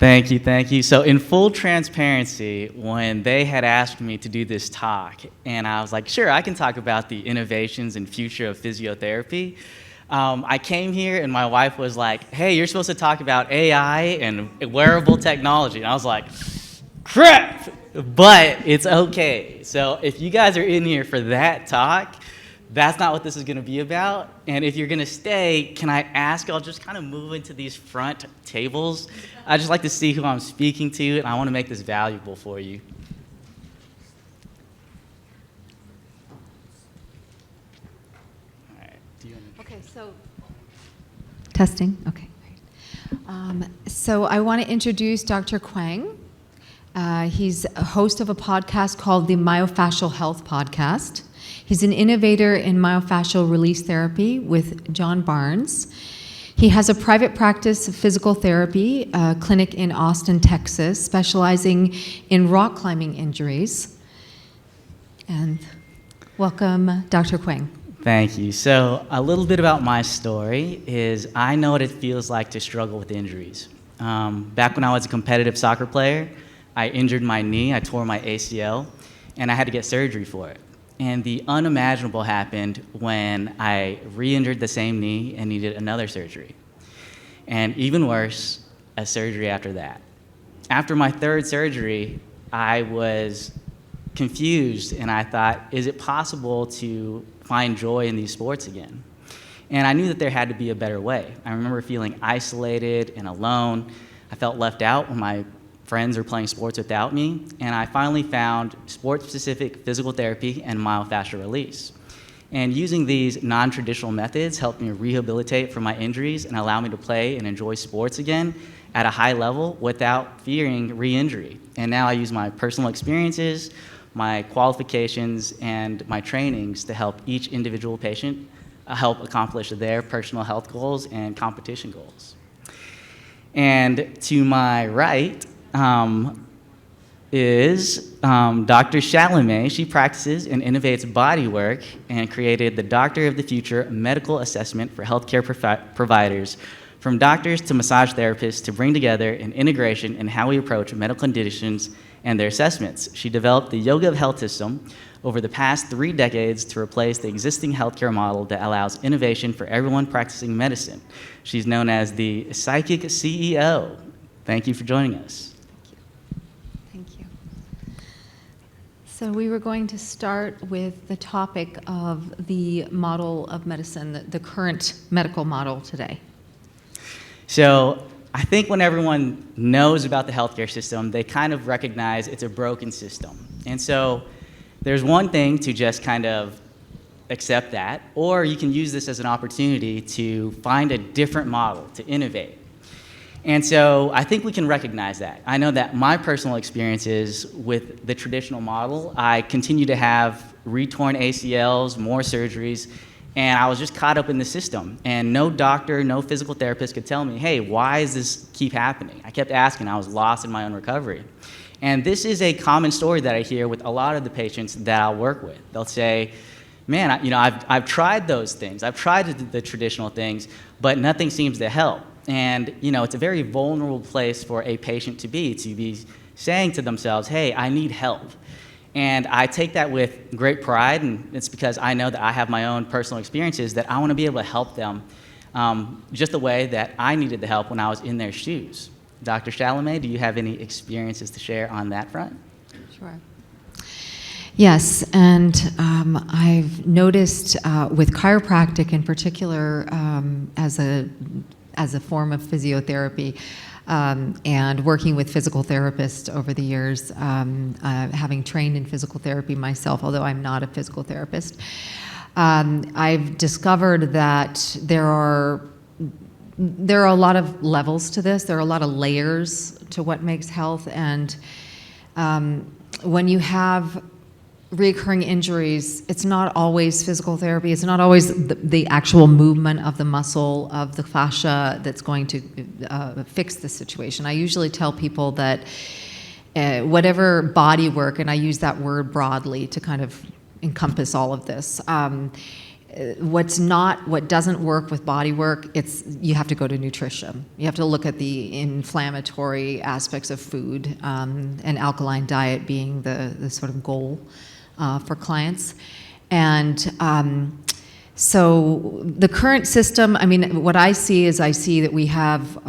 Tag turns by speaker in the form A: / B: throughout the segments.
A: Thank you, thank you. So in full transparency, when they had asked me to do this talk, and I was like, sure, I can talk about the innovations and future of physiotherapy, I came here and my wife was like, hey, you're supposed to talk about AI and wearable technology. And I was like, crap, but it's okay. So if you guys are in here for that talk, that's not what this is going to be about. And if you're going to stay, can I ask y'all just kind of move into these front tables? I just like to see who I'm speaking to, and I want to make this valuable for you. All right.
B: Okay, so testing. Okay, great. So I want to introduce Dr. Kwang. He's a host of a podcast called the Myofascial Health Podcast. He's an innovator in myofascial release therapy with John Barnes. He has a private practice of physical therapy clinic in Austin, Texas, specializing in rock climbing injuries. And welcome, Dr. Kwang.
A: Thank you. So a little bit about my story is I know what it feels like to struggle with injuries. Back when I was a competitive soccer player, I injured my knee, I tore my ACL, and I had to get surgery for it. And the unimaginable happened when I re-injured the same knee and needed another surgery. And even worse, a surgery after that. After my third surgery, I was confused and I thought, is it possible to find joy in these sports again? And I knew that there had to be a better way. I remember feeling isolated and alone. I felt left out when my friends were playing sports without me, and I finally found sport-specific physical therapy and myofascial release. And using these non-traditional methods helped me rehabilitate from my injuries and allow me to play and enjoy sports again at a high level without fearing re-injury. And now I use my personal experiences, my qualifications, and my trainings to help each individual patient help accomplish their personal health goals and competition goals. And to my right, is Dr. Chalamet. She practices and innovates bodywork and created the Doctor of the Future medical assessment for healthcare providers, from doctors to massage therapists, to bring together an integration in how we approach medical conditions and their assessments. She developed the Yoga of Health system over the past 3 decades to replace the existing healthcare model that allows innovation for everyone practicing medicine. She's known as the Psychic CEO. Thank you for joining us.
B: So we were going to start with the topic of the model of medicine, the current medical model today.
A: So I think when everyone knows about the healthcare system, they kind of recognize it's a broken system. And so there's one thing to just kind of accept that, or you can use this as an opportunity to find a different model, to innovate. And so I think we can recognize that. I know that my personal experiences with the traditional model, I continue to have re-torn ACLs, more surgeries, and I was just caught up in the system. And no doctor, no physical therapist could tell me, hey, why does this keep happening? I kept asking, I was lost in my own recovery. And this is a common story that I hear with a lot of the patients that I'll work with. They'll say, man, I've tried those things. I've tried the traditional things, but nothing seems to help. And it's a very vulnerable place for a patient to be saying to themselves, hey, I need help. And I take that with great pride, and it's because I know that I have my own personal experiences that I want to be able to help them just the way that I needed the help when I was in their shoes. Dr. Chalamet, do you have any experiences to share on that front?
B: Sure. Yes, and I've noticed with chiropractic in particular as a form of physiotherapy, and working with physical therapists over the years, having trained in physical therapy myself, although I'm not a physical therapist, I've discovered that there are a lot of levels to this. There are a lot of layers to what makes health, and when you have recurring injuries, it's not always physical therapy. It's not always the actual movement of the muscle of the fascia that's going to fix the situation. I usually tell people that whatever body work, and I use that word broadly to kind of encompass all of this, what doesn't work with body work, you have to go to nutrition. You have to look at the inflammatory aspects of food, and alkaline diet being the sort of goal for clients. And so the current system, I mean, what I see that we have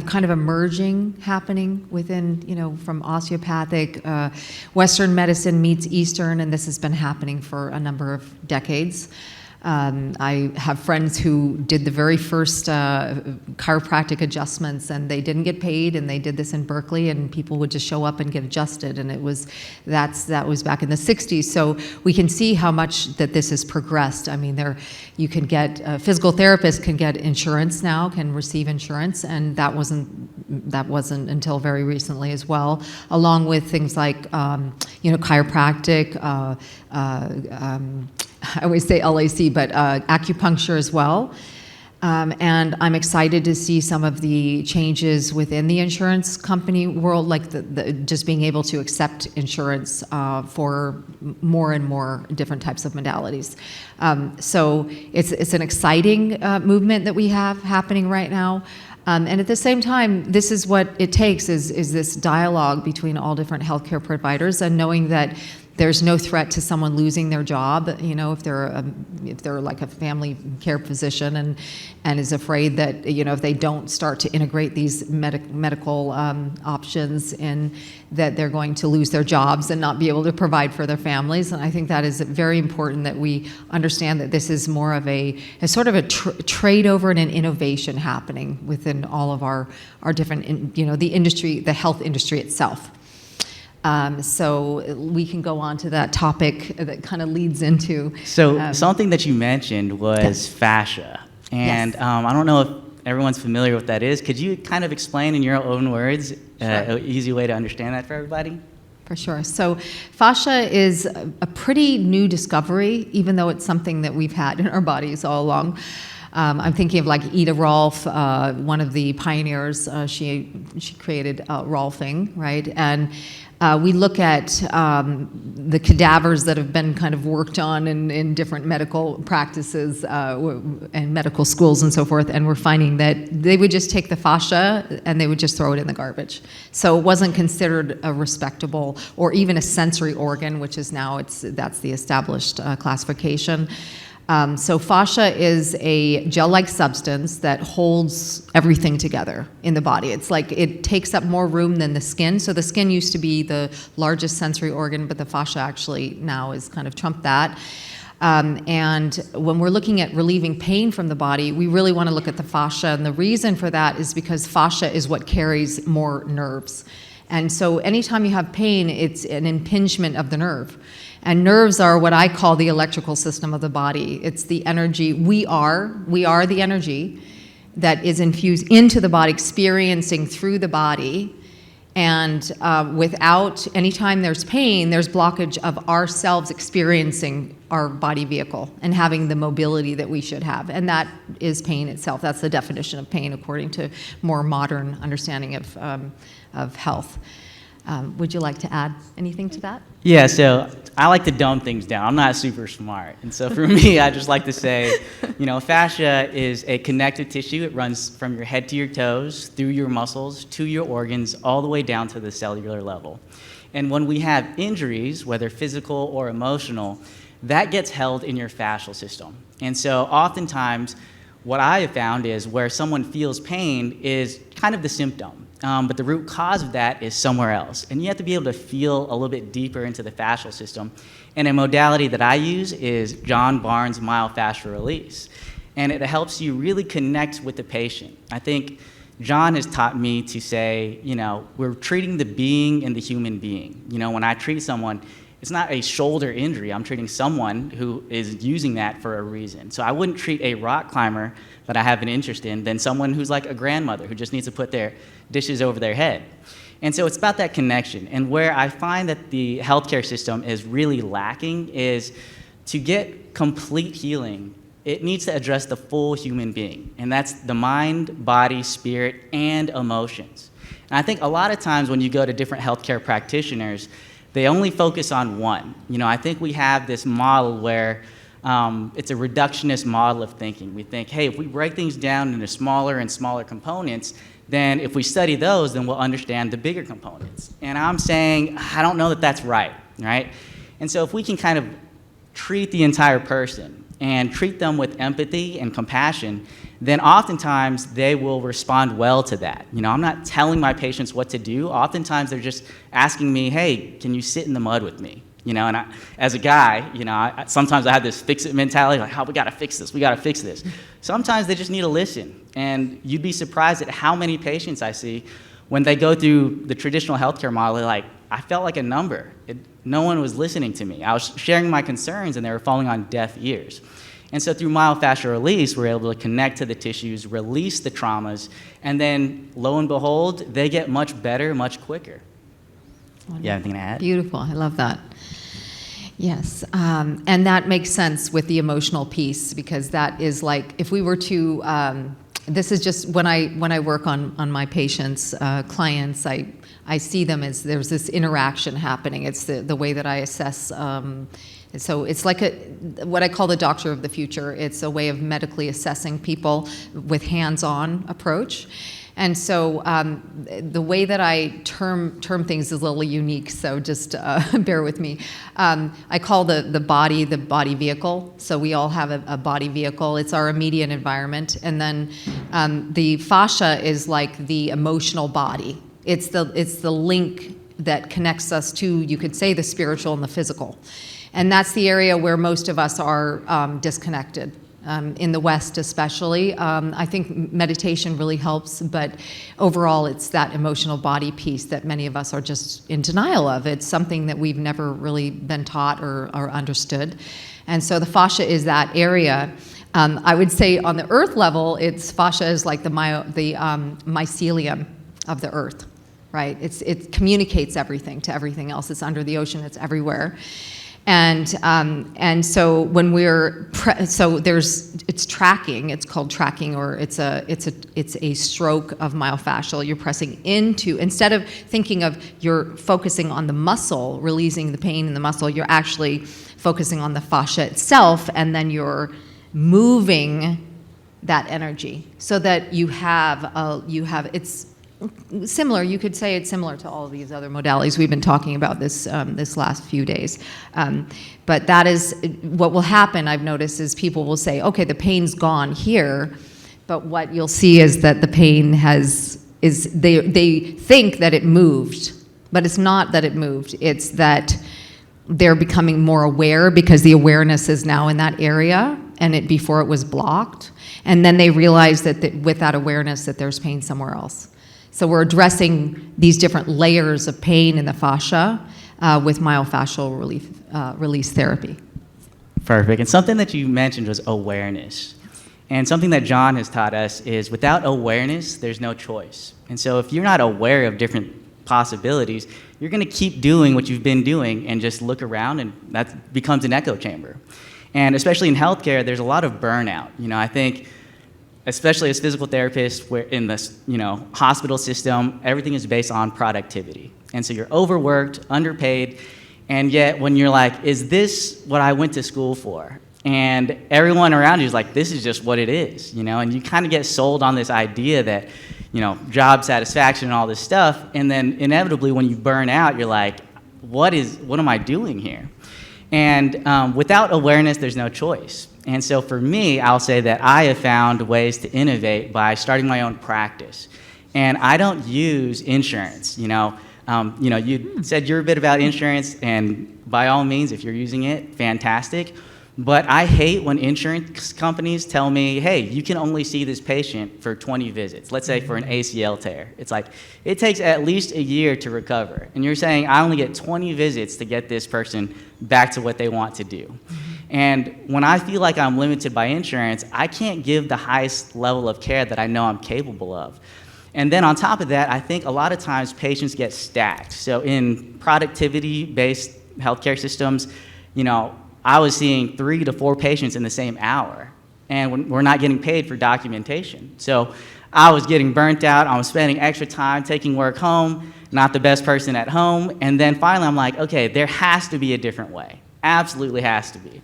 B: kind of a merging happening within, from osteopathic, Western medicine meets Eastern, and this has been happening for a number of decades. I have friends who did the very first chiropractic adjustments, and they didn't get paid, and they did this in Berkeley, and people would just show up and get adjusted, and that was back in the 60s. So we can see how much that this has progressed. I mean, you can get physical therapists can get insurance now, can receive insurance, and that wasn't until very recently as well. Along with things like chiropractic. I always say LAC, but acupuncture as well. And I'm excited to see some of the changes within the insurance company world, like just being able to accept insurance for more and more different types of modalities. So it's an exciting movement that we have happening right now. And at the same time, this is what it takes is this dialogue between all different healthcare providers, and knowing that there's no threat to someone losing their job, if they're like a family care physician and is afraid that, if they don't start to integrate these medical options in, that they're going to lose their jobs and not be able to provide for their families. And I think that is very important that we understand that this is more of a sort of a trade over and an innovation happening within all of our different, the industry, the health industry itself. So we can go on to that topic that kind of leads into.
A: So something that you mentioned was fascia. And
B: Yes.
A: I don't know if everyone's familiar with what that is. Could you kind of explain in your own words an easy way to understand that for everybody?
B: For sure. So fascia is a pretty new discovery, even though it's something that we've had in our bodies all along. I'm thinking of like Ida Rolf, one of the pioneers. She created Rolfing, right? And we look at the cadavers that have been kind of worked on in different medical practices and medical schools and so forth, and we're finding that they would just take the fascia and they would just throw it in the garbage. So it wasn't considered a respectable or even a sensory organ, which is now that's the established classification. So fascia is a gel-like substance that holds everything together in the body. It's like it takes up more room than the skin. So the skin used to be the largest sensory organ, but the fascia actually now is kind of trumped that. And when we're looking at relieving pain from the body, we really want to look at the fascia. And the reason for that is because fascia is what carries more nerves. And so anytime you have pain, it's an impingement of the nerve. And nerves are what I call the electrical system of the body. It's the energy. We are the energy that is infused into the body, experiencing through the body. And anytime there's pain, there's blockage of ourselves experiencing our body vehicle and having the mobility that we should have. And that is pain itself. That's the definition of pain according to more modern understanding of health. Would you like to add anything to that?
A: Yeah, so I like to dumb things down. I'm not super smart. And so for me, I just like to say, fascia is a connective tissue. It runs from your head to your toes, through your muscles, to your organs, all the way down to the cellular level. And when we have injuries, whether physical or emotional, that gets held in your fascial system. And so oftentimes, what I have found is where someone feels pain is kind of the symptom. But the root cause of that is somewhere else. And you have to be able to feel a little bit deeper into the fascial system. And a modality that I use is John Barnes myofascial release. And it helps you really connect with the patient. I think John has taught me to say, we're treating the being in the human being. When I treat someone, it's not a shoulder injury. I'm treating someone who is using that for a reason. So I wouldn't treat a rock climber that I have an interest in than someone who's like a grandmother who just needs to put their dishes over their head. And so it's about that connection. And where I find that the healthcare system is really lacking is to get complete healing, it needs to address the full human being. And that's the mind, body, spirit, and emotions. And I think a lot of times when you go to different healthcare practitioners, they only focus on one. I think we have this model where it's a reductionist model of thinking. We think, hey, if we break things down into smaller and smaller components, then if we study those, then we'll understand the bigger components. And I'm saying, I don't know that that's right? And so if we can kind of treat the entire person and treat them with empathy and compassion, then oftentimes they will respond well to that. I'm not telling my patients what to do. Oftentimes they're just asking me, hey, can you sit in the mud with me? And as a guy, sometimes I have this fix-it mentality, like, oh, we gotta fix this. Sometimes they just need to listen. And you'd be surprised at how many patients I see when they go through the traditional healthcare model, they're like, I felt like a number. No one was listening to me. I was sharing my concerns and they were falling on deaf ears. And so through myofascial release, we're able to connect to the tissues, release the traumas, and then lo and behold, they get much better, much quicker.
B: Wonderful.
A: You have anything to add?
B: Beautiful. I love that. Yes, and that makes sense with the emotional piece, because that is like, if we were to, this is just when I work on my patients, clients, I see them as there's this interaction happening. It's the way that I assess. So it's like what I call the doctor of the future. It's a way of medically assessing people with hands-on approach. And so the way that I term things is a little unique, so just bear with me. I call the body vehicle. So we all have a body vehicle. It's our immediate environment. And then the fascia is like the emotional body. It's the link that connects us to, you could say, the spiritual and the physical. And that's the area where most of us are disconnected. In the West especially. I think meditation really helps, but overall it's that emotional body piece that many of us are just in denial of. It's something that we've never really been taught or understood. And so the fascia is that area. I would say on the earth level, fascia is like the mycelium of the earth, right? It communicates everything to everything else. It's under the ocean, it's everywhere. And so when it's tracking. It's called tracking, or it's a stroke of myofascial. You're pressing into, instead of thinking of you're focusing on the muscle, releasing the pain in the muscle. You're actually focusing on the fascia itself, and then you're moving that energy so that you have it's similar. You could say it's similar to all of these other modalities we've been talking about this last few days. But that is what will happen, I've noticed, is people will say, okay, the pain's gone here, but what you'll see is that the pain they think that it moved, but it's not that it moved. It's that they're becoming more aware, because the awareness is now in that area, and before it was blocked. And then they realize that with that awareness that there's pain somewhere else. So we're addressing these different layers of pain in the fascia with myofascial release therapy.
A: Perfect. And something that you mentioned was awareness. And something that John has taught us is without awareness, there's no choice. And so if you're not aware of different possibilities, you're going to keep doing what you've been doing and just look around, and that becomes an echo chamber. And especially in healthcare, there's a lot of burnout. I think, especially as physical therapists, we're in this, hospital system, everything is based on productivity. And so you're overworked, underpaid, and yet when you're like, is this what I went to school for? And everyone around you is like, this is just what it is, and you kind of get sold on this idea that, job satisfaction and all this stuff, and then inevitably when you burn out, you're like, what am I doing here? And without awareness, there's no choice. And so for me, I'll say that I have found ways to innovate by starting my own practice. And I don't use insurance. You said you're a bit about insurance, and by all means, if you're using it, fantastic. But I hate when insurance companies tell me, hey, you can only see this patient for 20 visits. Let's say for an ACL tear. It's like, it takes at least a year to recover. And you're saying I only get 20 visits to get this person back to what they want to do. And when I feel like I'm limited by insurance, I can't give the highest level of care that I know I'm capable of. And then on top of that, I think a lot of times patients get stacked. So in productivity-based healthcare systems, I was seeing 3 to 4 patients in the same hour, and we're not getting paid for documentation. So I was getting burnt out. I was spending extra time taking work home, not the best person at home. And then finally, I'm like, okay, there has to be a different way. Absolutely has to be.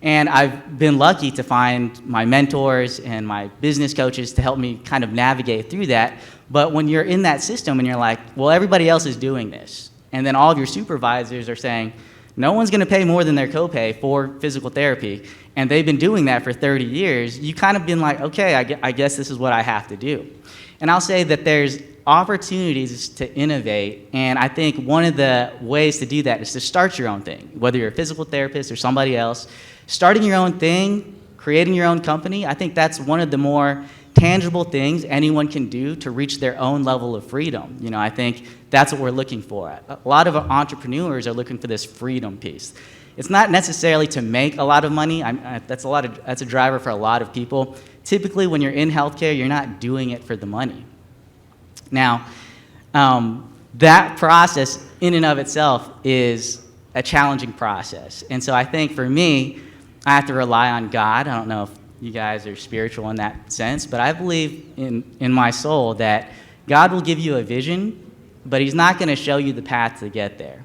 A: And I've been lucky to find my mentors and my business coaches to help me kind of navigate through that. But when you're in that system and you're like, well, everybody else is doing this, and then all of your supervisors are saying, no one's going to pay more than their copay for physical therapy, and they've been doing that for 30 years, you kind of been like, okay, I guess this is what I have to do. And I'll say that there's opportunities to innovate, and I think one of the ways to do that is to start your own thing, whether you're a physical therapist or somebody else. Starting your own thing, creating your own company, I think that's one of the more tangible things anyone can do to reach their own level of freedom. You know, I think that's what we're looking for. A lot of entrepreneurs are looking for this freedom piece. It's not necessarily to make a lot of money. That's a driver for a lot of people. Typically, when you're in healthcare, you're not doing it for the money. Now, that process in and of itself is a challenging process. And so I think for me, I have to rely on God. I don't know if you guys are spiritual in that sense, but I believe in my soul that God will give you a vision, but he's not going to show you the path to get there.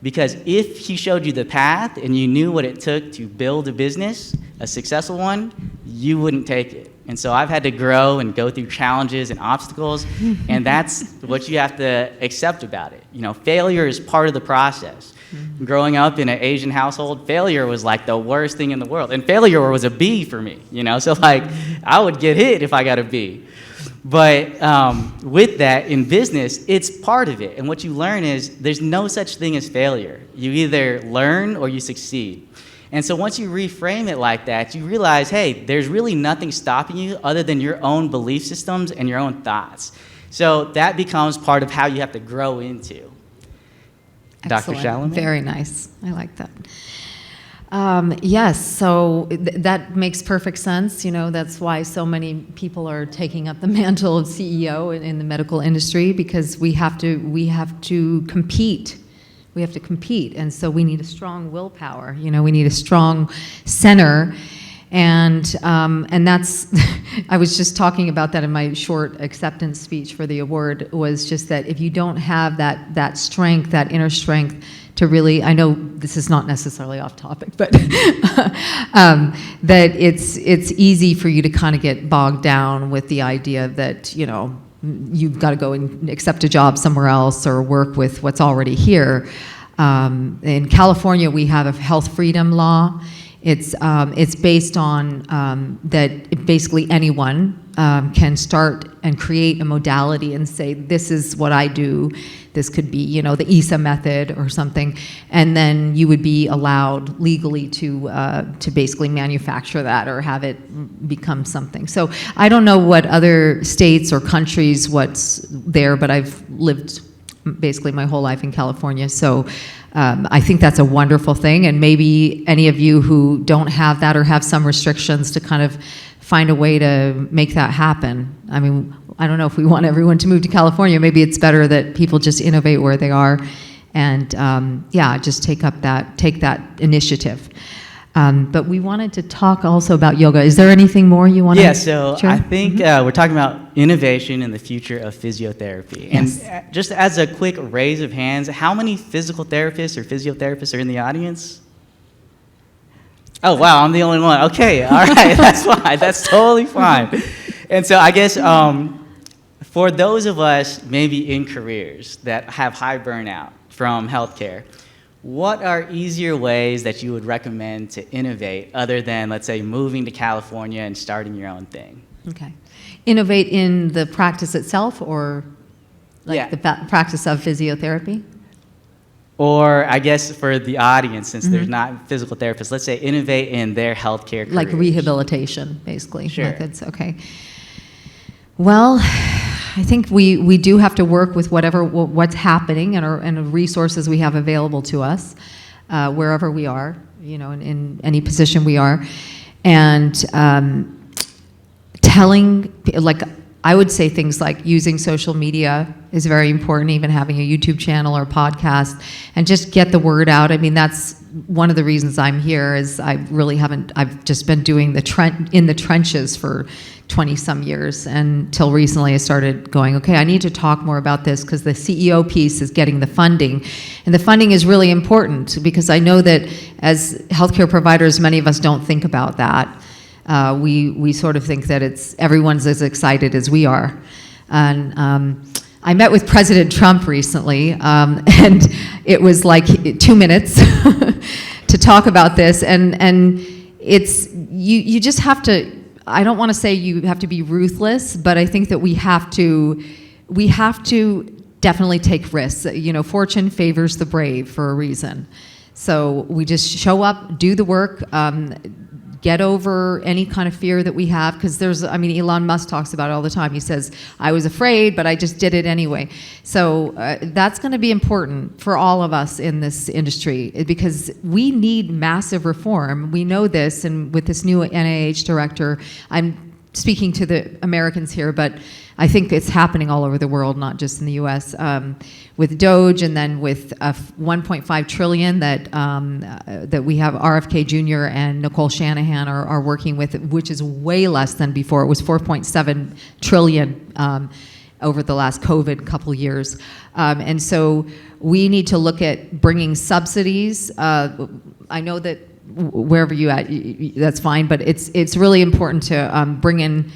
A: Because if he showed you the path and you knew what it took to build a business, a successful one, you wouldn't take it. And so I've had to grow and go through challenges and obstacles, and that's what you have to accept about it. You know, failure is part of the process. Mm-hmm. Growing up in an Asian household, failure was like the worst thing in the world. And failure was a B for me, you know? So like, I would get hit if I got a B. But with that, in business, it's part of it. And what you learn is there's no such thing as failure. You either learn or you succeed. And so once you reframe it like that, you realize, hey, there's really nothing stopping you other than your own belief systems and your own thoughts. So that becomes part of how you have to grow into.
B: Excellent.
A: Dr. Chalamet?
B: Very nice. I like that. Yes, so that makes perfect sense. You know, that's why so many people are taking up the mantle of CEO in the medical industry, because we have to compete. We have to compete, and so we need a strong willpower. You know, we need a strong center, and that's. I was just talking about that in my short acceptance speech for the award. Was just that if you don't have that strength, that inner strength to really, I know this is not necessarily off topic, but that it's easy for you to kind of get bogged down with the idea that, you know, you've got to go and accept a job somewhere else or work with what's already here. In California, we have a health freedom law. It's based on that basically anyone can start and create a modality and say, this is what I do. This could be, you know, the ESA method or something, and then you would be allowed legally to basically manufacture that or have it become something. So I don't know what other states or countries what's there, but I've lived basically my whole life in California, so I think that's a wonderful thing, and maybe any of you who don't have that or have some restrictions to kind of find a way to make that happen. I mean, I don't know if we want everyone to move to California. Maybe it's better that people just innovate where they are, and just take that initiative. But we wanted to talk also about yoga. Is there anything more you want to?
A: Yeah, so
B: Sure?
A: I think we're talking about innovation in the future of physiotherapy.
B: Yes.
A: And just as a quick raise of hands, how many physical therapists or physiotherapists are in the audience? Oh, wow, I'm the only one. Okay, all right, that's fine. That's totally fine. And so I guess for those of us maybe in careers that have high burnout from healthcare, what are easier ways that you would recommend to innovate other than, let's say, moving to California and starting your own thing?
B: Okay. Innovate in the practice itself, or like the practice of physiotherapy?
A: Or I guess for the audience, since there's not physical therapists, let's say innovate in their healthcare careers.
B: Like rehabilitation, basically.
A: Sure.
B: Methods. Okay. Well, I think we do have to work with what's happening and the resources we have available to us, wherever we are, you know, in any position we are, and telling, like, I would say things like using social media is very important, even having a YouTube channel or podcast, and just get the word out. I mean, that's one of the reasons I'm here is I've just been doing in the trenches for 20 some years, and till recently I started going, okay, I need to talk more about this because the CEO piece is getting the funding, and the funding is really important because I know that as healthcare providers, many of us don't think about that. We sort of think that everyone's as excited as we are. And I met with President Trump recently, and it was like 2 minutes to talk about this. And it's, you just have to, I don't want to say you have to be ruthless, but I think that we have to definitely take risks. You know, fortune favors the brave for a reason. So we just show up, do the work, get over any kind of fear that we have, because Elon Musk talks about it all the time. He says, I was afraid, but I just did it anyway. So that's going to be important for all of us in this industry, because we need massive reform. We know this, and with this new NIH director, I'm speaking to the Americans here, but I think it's happening all over the world, not just in the U.S. With DOGE, and then with 1.5 trillion that we have RFK Jr. and Nicole Shanahan are working with, which is way less than before. It was 4.7 trillion over the last COVID couple years, and so we need to look at bringing subsidies. I know that wherever you at, that's fine, but it's really important to bring in.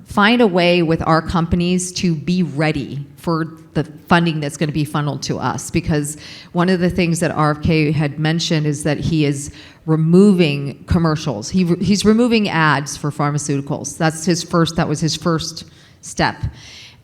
B: Find a way with our companies to be ready for the funding that's going to be funneled to us, because one of the things that RFK had mentioned is that he is removing commercials. He's removing ads for pharmaceuticals. That was his first step.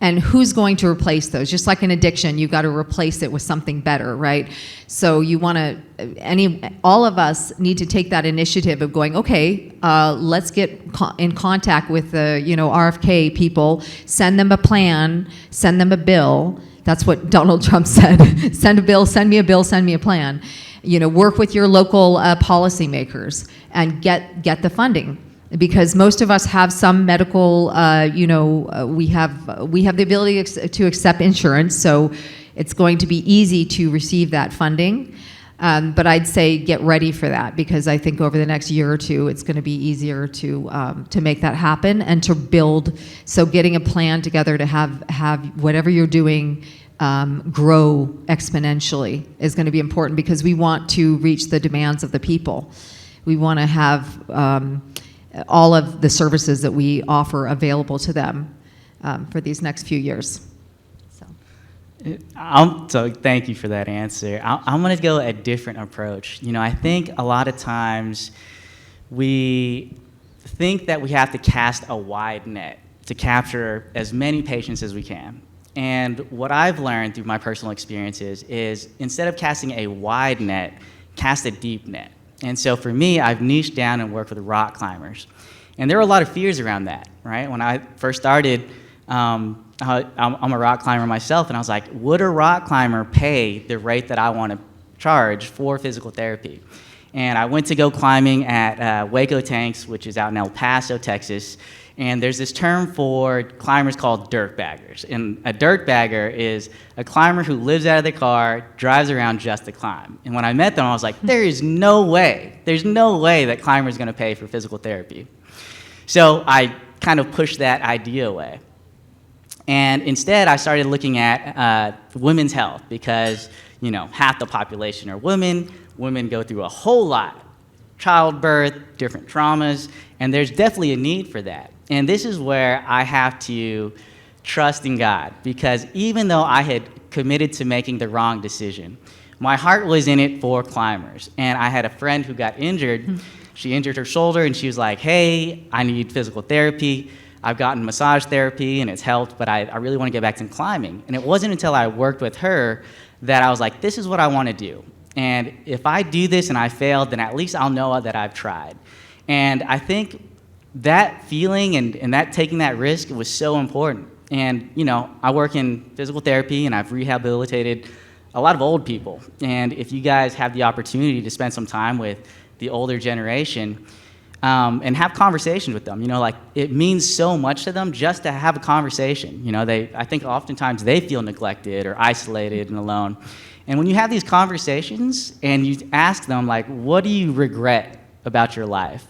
B: And who's going to replace those? Just like an addiction, you've got to replace it with something better, right? So you want to, all of us need to take that initiative of going, okay, let's get in contact with the, RFK people, send them a plan, send them a bill. That's what Donald Trump said. Send a bill, send me a bill, send me a plan. Work with your local policymakers and get the funding. Because most of us have some medical, we have the ability to accept insurance, so it's going to be easy to receive that funding. But I'd say get ready for that, because I think over the next year or two, it's going to be easier to make that happen and to build. So getting a plan together to have whatever you're doing grow exponentially is going to be important, because we want to reach the demands of the people. We want to have all of the services that we offer available to them for these next few years.
A: So thank you for that answer. I'm going to go a different approach. I think a lot of times we think that we have to cast a wide net to capture as many patients as we can. And what I've learned through my personal experiences is instead of casting a wide net, cast a deep net. And so for me, I've niched down and worked with rock climbers. And there were a lot of fears around that, right? When I first started, I'm a rock climber myself, and I was like, would a rock climber pay the rate that I want to charge for physical therapy? And I went to go climbing at Waco Tanks, which is out in El Paso, Texas. And there's this term for climbers called dirtbaggers. And a dirtbagger is a climber who lives out of their car, drives around just to climb. And when I met them, I was like, there's no way that climbers going to pay for physical therapy. So I kind of pushed that idea away. And instead, I started looking at women's health, because, half the population are women. Women go through a whole lot. Childbirth, different traumas, and there's definitely a need for that. And this is where I have to trust in God, because even though I had committed to making the wrong decision, my heart was in it for climbers. And I had a friend who got injured. She injured her shoulder, and she was like, hey, I need physical therapy. I've gotten massage therapy, and it's helped, but I really want to get back to climbing. And it wasn't until I worked with her that I was like, this is what I want to do. And if I do this and I fail, then at least I'll know that I've tried. And I think that feeling and that taking that risk was so important. And, I work in physical therapy, and I've rehabilitated a lot of old people. And if you guys have the opportunity to spend some time with the older generation, and have conversations with them. Like, it means so much to them just to have a conversation. I think oftentimes they feel neglected or isolated and alone. And when you have these conversations and you ask them, like, what do you regret about your life?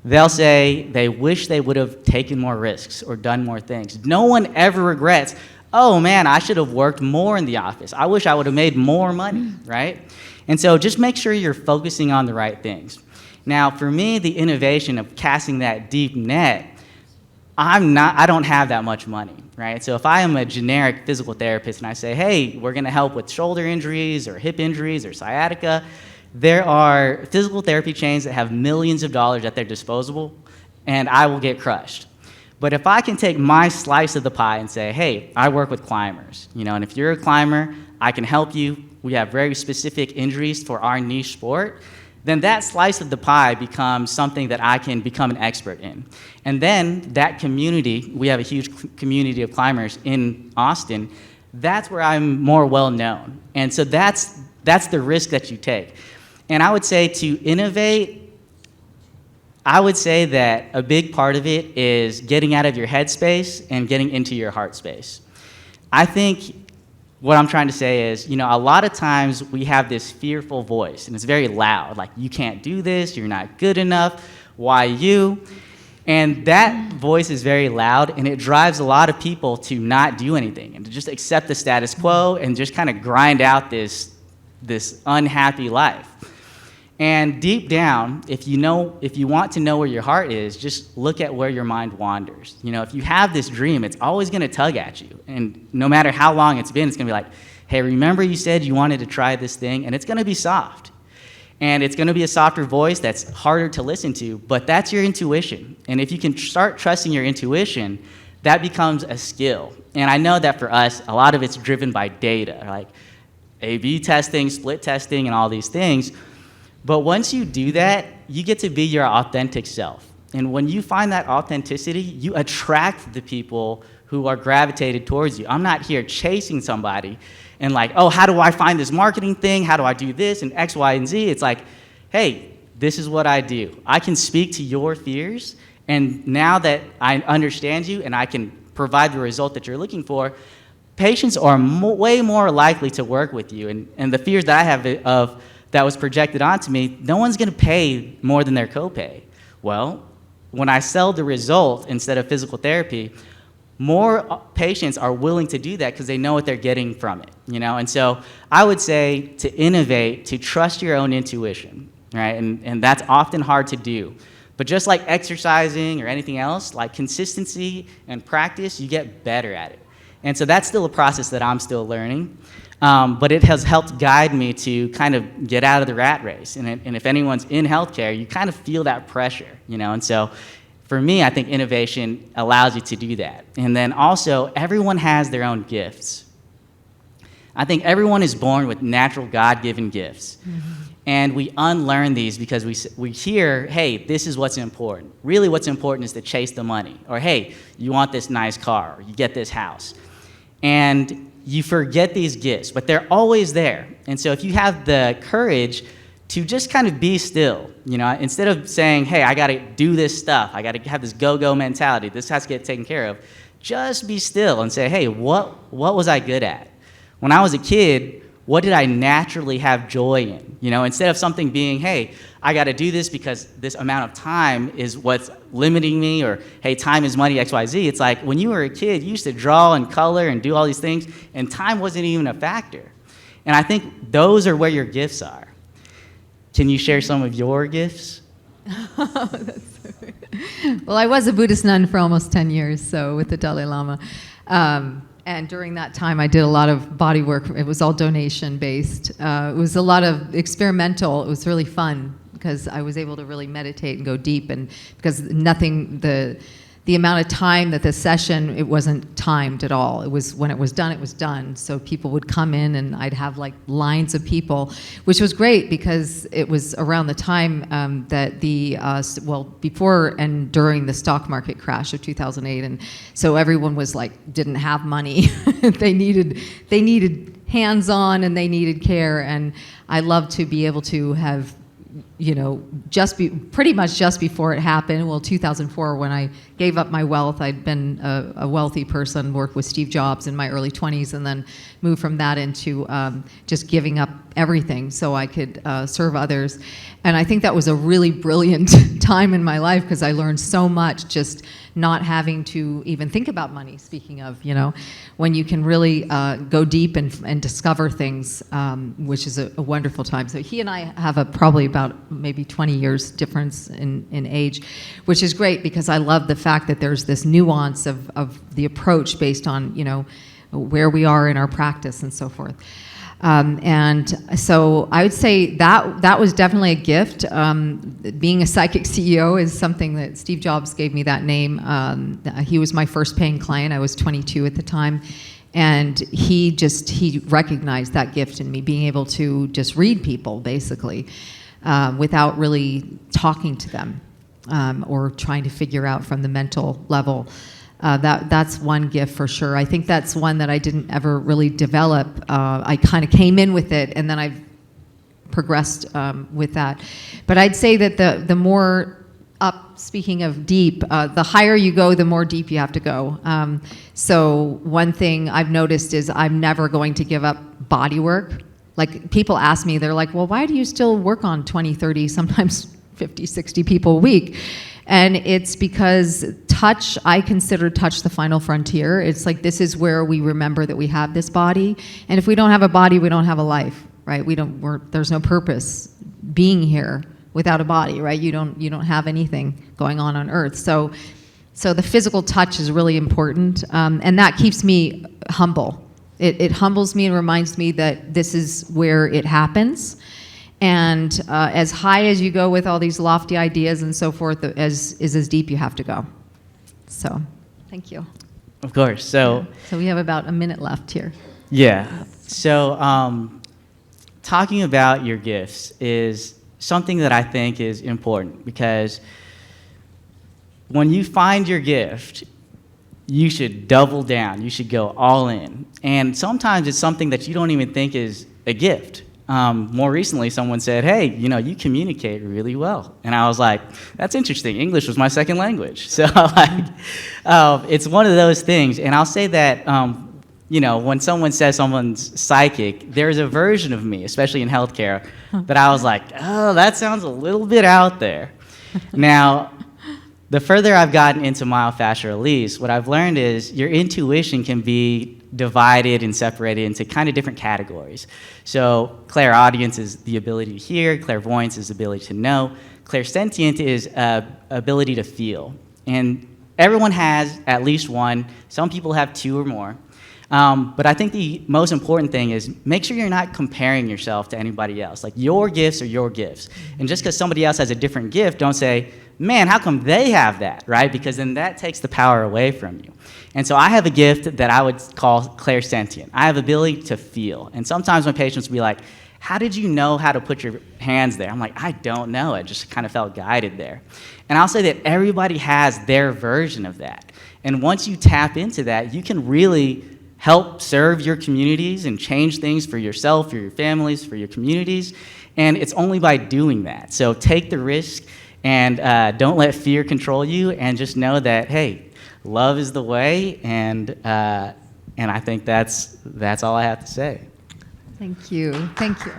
A: They'll say they wish they would have taken more risks or done more things. No one ever regrets, oh man, I should have worked more in the office. I wish I would have made more money, right? And so just make sure you're focusing on the right things. Now, for me, the innovation of casting that deep net, I don't have that much money, right? So if I am a generic physical therapist and I say, hey, we're gonna help with shoulder injuries or hip injuries or sciatica, there are physical therapy chains that have millions of dollars at their disposal, and I will get crushed. But if I can take my slice of the pie and say, hey, I work with climbers, and if you're a climber, I can help you. We have very specific injuries for our niche sport. Then that slice of the pie becomes something that I can become an expert in. And then that community, we have a huge community of climbers in Austin, that's where I'm more well known. And so that's the risk that you take. And I would say to innovate, I would say that a big part of it is getting out of your head space and getting into your heart space. I think what I'm trying to say is, a lot of times we have this fearful voice, and it's very loud, like, you can't do this, you're not good enough, why you? And that voice is very loud, and it drives a lot of people to not do anything and to just accept the status quo and just kind of grind out this unhappy life. And deep down, if you want to know where your heart is, just look at where your mind wanders. If you have this dream, it's always going to tug at you. And no matter how long it's been, it's going to be like, hey, remember you said you wanted to try this thing? And it's going to be soft. And it's going to be a softer voice that's harder to listen to, but that's your intuition. And if you can start trusting your intuition, that becomes a skill. And I know that for us, a lot of it's driven by data, like A/B testing, split testing, and all these things. But once you do that, you get to be your authentic self. And when you find that authenticity, you attract the people who are gravitated towards you. I'm not here chasing somebody and like, oh, how do I find this marketing thing? How do I do this? And X, Y, and Z. It's like, hey, this is what I do. I can speak to your fears. And now that I understand you and I can provide the result that you're looking for, patients are way more likely to work with you. And the fears that I have that was projected onto me, no one's going to pay more than their copay. Well, when I sell the result instead of physical therapy, more patients are willing to do that because they know what they're getting from it, And so I would say to innovate, to trust your own intuition, right? And that's often hard to do. But just like exercising or anything else, like consistency and practice, you get better at it. And so that's still a process that I'm still learning. But it has helped guide me to kind of get out of the rat race. And if anyone's in healthcare, you kind of feel that pressure, And so for me, I think innovation allows you to do that. And then also, everyone has their own gifts. I think everyone is born with natural God-given gifts. Mm-hmm. And we unlearn these because we hear, hey, this is what's important. Really what's important is to chase the money. Or, hey, you want this nice car, or you get this house. And you forget these gifts, but they're always there. And so if you have the courage to just kind of be still, instead of saying, hey, I gotta do this stuff, I gotta have this go-go mentality, this has to get taken care of, just be still and say, hey, what was I good at? When I was a kid, what did I naturally have joy in? Instead of something being, hey, I got to do this because this amount of time is what's limiting me, or hey, time is money, X, Y, Z. It's like when you were a kid, you used to draw and color and do all these things, and time wasn't even a factor. And I think those are where your gifts are. Can you share some of your gifts?
B: Well, I was a Buddhist nun for almost 10 years, so with the Dalai Lama. And during that time, I did a lot of body work. It was all donation-based. It was a lot of experimental. It was really fun because I was able to really meditate and go deep. And because the amount of time that the session, it wasn't timed at all. It was when it was done, it was done. So people would come in, and I'd have like lines of people, which was great because it was around the time that before and during the stock market crash of 2008, and so everyone was like didn't have money. They needed hands-on, and they needed care. And I love to be able to have pretty much just before it happened. Well, 2004, when I gave up my wealth, I'd been a wealthy person, worked with Steve Jobs in my early 20s, and then moved from that into just giving up everything so I could serve others. And I think that was a really brilliant time in my life because I learned so much just not having to even think about money, speaking of, when you can really go deep and discover things, which is a wonderful time. So he and I have probably about maybe 20 years difference in age, which is great because I love the fact that there's this nuance of the approach based on, where we are in our practice and so forth. And so I would say that was definitely a gift. Being a psychic CEO is something that Steve Jobs gave me that name. He was my first paying client. I was 22 at the time. And he recognized that gift in me, being able to just read people, basically, without really talking to them or trying to figure out from the mental level. That's one gift for sure. I think that's one that I didn't ever really develop. I kind of came in with it, and then I've progressed with that. But I'd say that the more up, speaking of deep, the higher you go, the more deep you have to go. So one thing I've noticed is I'm never going to give up body work. Like, people ask me, they're like, well, why do you still work on 20, 30, sometimes 50, 60 people a week? And it's because I consider touch the final frontier. It's like, this is where we remember that we have this body. And if we don't have a body, we don't have a life, right? There's no purpose being here without a body, right? You don't have anything going on Earth. So the physical touch is really important. And that keeps me humble. It humbles me and reminds me that this is where it happens. And as high as you go with all these lofty ideas and so forth, as deep you have to go. So, thank you.
A: Of course. So
B: we have about a minute left here.
A: Yeah. So talking about your gifts is something that I think is important, because when you find your gift, you should double down. You should go all in. And sometimes it's something that you don't even think is a gift. More recently, someone said, hey, you communicate really well. And I was like, that's interesting. English was my second language. So it's one of those things. And I'll say that, when someone says someone's psychic, there's a version of me, especially in healthcare, that I was like, oh, that sounds a little bit out there. Now, the further I've gotten into myofascial release, what I've learned is your intuition can be divided and separated into kind of different categories. So clairaudience is the ability to hear, clairvoyance is the ability to know, clairsentient is ability to feel. And everyone has at least one. Some people have two or more. But I think the most important thing is make sure you're not comparing yourself to anybody else. Like, your gifts are your gifts. And just because somebody else has a different gift, don't say, man, how come they have that, right? Because then that takes the power away from you. And so I have a gift that I would call clairsentient. I have ability to feel. And sometimes my patients will be like, how did you know how to put your hands there? I'm like, I don't know. I just kind of felt guided there. And I'll say that everybody has their version of that. And once you tap into that, you can really help serve your communities and change things for yourself, for your families, for your communities. And it's only by doing that. So take the risk, and don't let fear control you, and just know that, hey, love is the way, and I think that's all I have to say.
B: Thank you. Thank you.